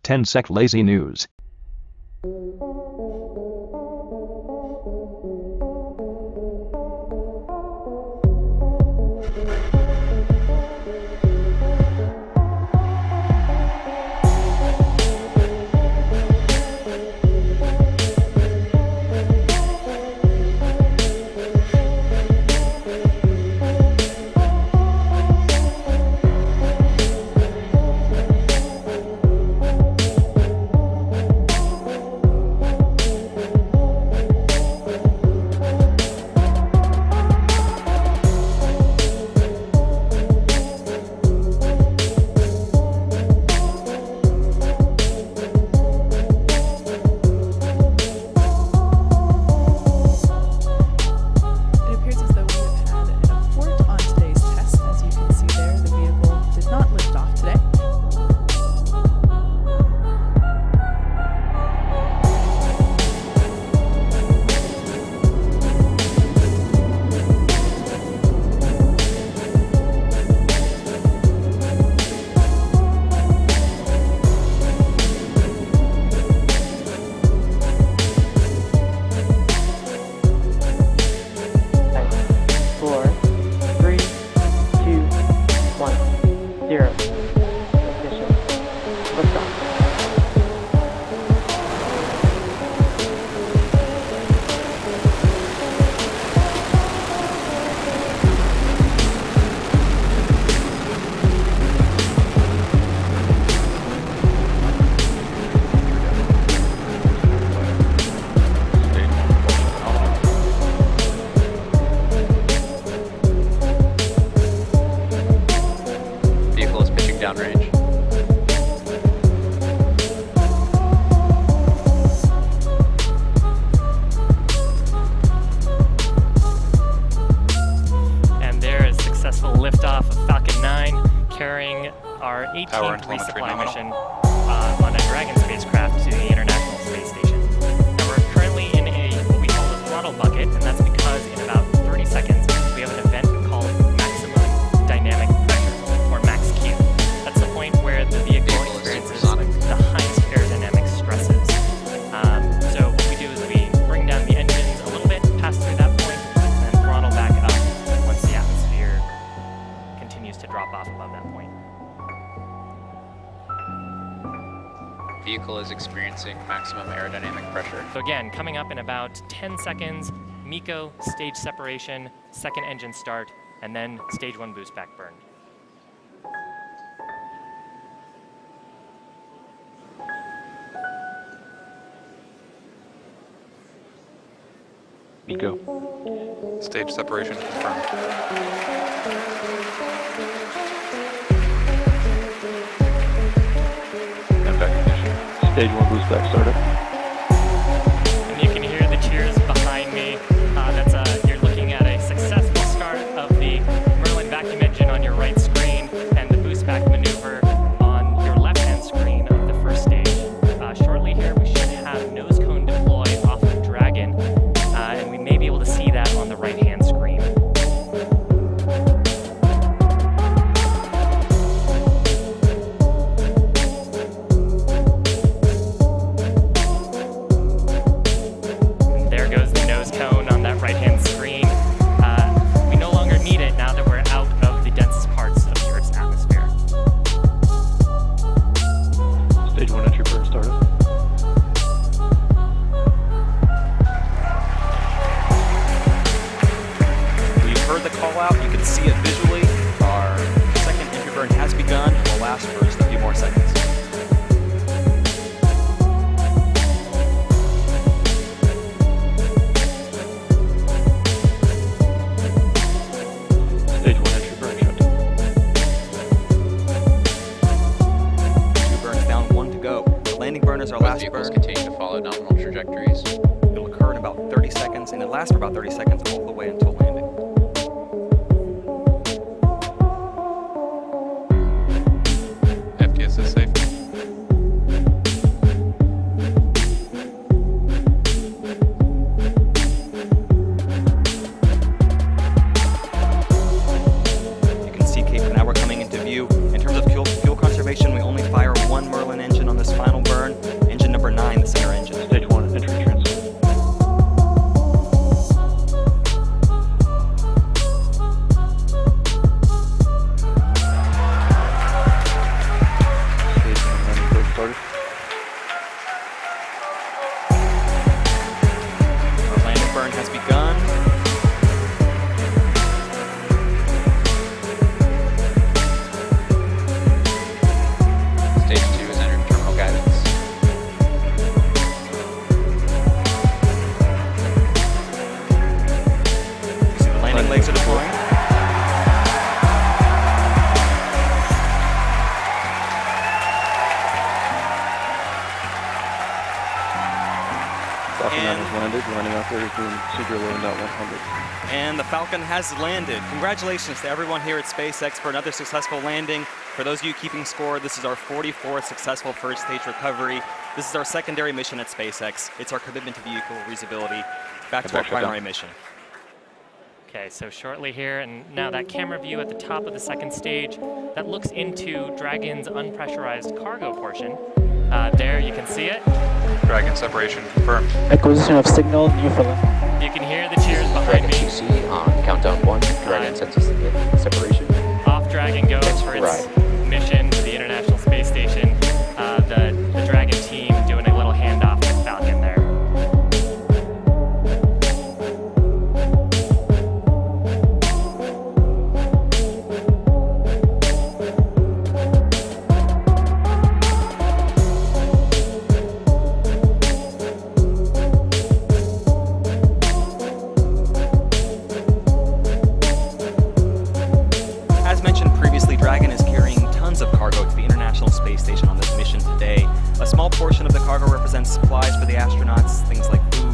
10-sec lazy news. Downrange. And there is successful liftoff of Falcon 9, carrying our 18th resupply mission on a Dragon spacecraft to the International Space Station. And we're currently in what we call the throttle bucket, and that's because in about 30 seconds we have an event called maximum dynamic pressure, or max Q. That's the point where the vehicle experiences the highest aerodynamic stresses. So what we do is we bring down the engines a little bit, pass through that point, and then throttle back up once the atmosphere continues to drop off above that point. Vehicle is experiencing maximum aerodynamic pressure. So again, coming up in about 10 seconds, MECO stage separation, second engine start, and then stage 1 boost back burn. MECO. Stage separation confirmed. And back ignition. Stage 1 boost back startup. And you can hear the cheers behind me. You're looking at a successful start of the Merlin vacuum engine on your right screen and the boost back maneuver on your left-hand screen of the first stage. Shortly here, we should have nose cone deploy off of Dragon, and we may be able to see that on the right-hand screen. And there goes the nose cone on that right-hand screen. We no longer need it now that we're out of the densest parts of the Earth's atmosphere. Stage 1 entry burn startup. Heard the call out, you can see it visually. Our second entry burn has begun and will last for just a few more seconds. Stage 1 entry burn shutdown. 2 burns down, 1 to go. The landing burn is our Both last vehicles burn. continue to follow nominal trajectories. It'll occur in about 30 seconds, and it lasts for about 30 seconds all the way until landing. FTS is safe. You can see Cape Canaveral coming into view. In terms of fuel conservation, we only fire 1 Merlin engine on this final started. Our landing burn has begun. Stage 2 is entered terminal guidance. You see the landing legs are deploying. Falcon 9 And- has landed, landing out there is doing super low, not 100. And the Falcon has landed. Congratulations to everyone here at SpaceX for another successful landing. For those of you keeping score, this is our 44th successful first stage recovery. This is our secondary mission at SpaceX. It's our commitment to vehicle reusability. Back to our primary mission. Okay, so shortly here, and now that camera view at the top of the second stage, that looks into Dragon's unpressurized cargo portion. There you can see it. Dragon separation confirmed. Acquisition of signal, Newfoundland. You can hear the cheers behind Dragon me. 2C on countdown 1. Dragon senses separation. Off Dragon goes for its mission to the International Space Station. The Dragon team doing a little handoff with Falcon there. As mentioned previously, Dragon is carrying tons of cargo to the International Space Station on this mission today. A small portion of the cargo represents supplies for the astronauts, things like food,